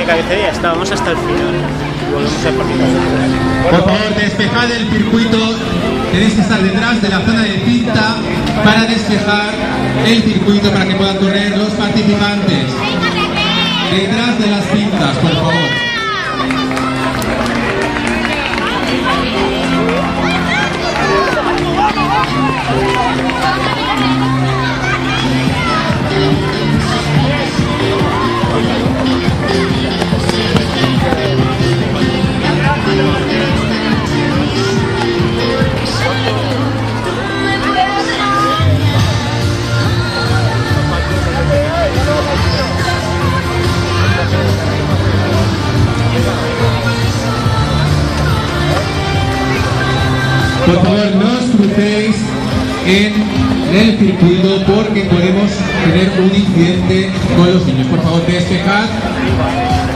de cabecera y ya está, vamos hasta el final. Volvemos a partir. Por favor, despejad el circuito. Tenéis que estar detrás de la zona de cinta para despejar el circuito para que puedan correr los participantes. Detrás de las cintas, por favor. Por favor, no os crucéis en el circuito porque podemos tener un incidente con los niños. Por favor, despejad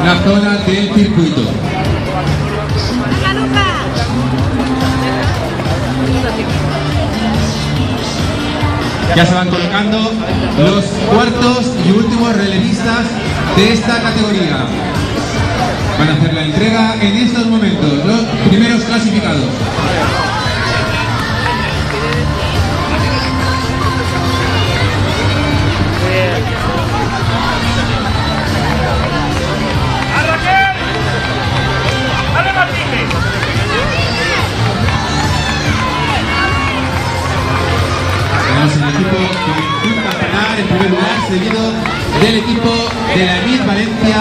la zona del circuito. Ya se van colocando los cuartos y últimos relevistas de esta categoría. Van a hacer la entrega en estos momentos, los primeros clasificados. Tenemos el equipo que campeonar en primer lugar, seguido del equipo de la EMIT Valencia,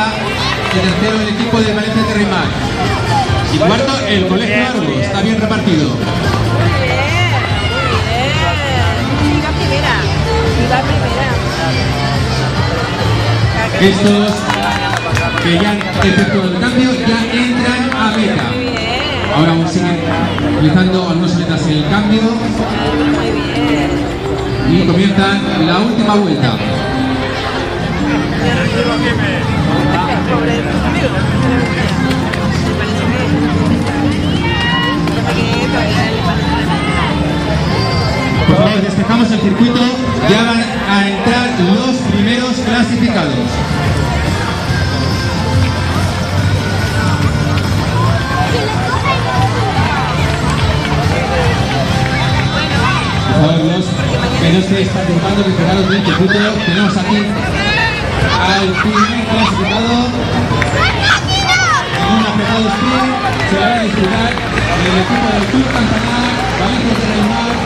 y tercero el equipo de Valencia Terrimat. Y cuarto el Colegio Argos, está bien repartido. Muy bien, muy bien. Viva primera, viva primera. Estos que ya han efectuado el cambio ya entran a meta. Muy bien. Ahora aún siguen realizando algunos atletas el cambio. Muy bien. Y comienzan la última vuelta. Por favor, despejamos el circuito. Ya van a entrar los primeros clasificados. Por favor, los que no estéis participando, retirados del circuito. Tenemos aquí al primer clasificado. En un apretado sprint se va a disputar el equipo del Club Campanar, Valencia Terrimat.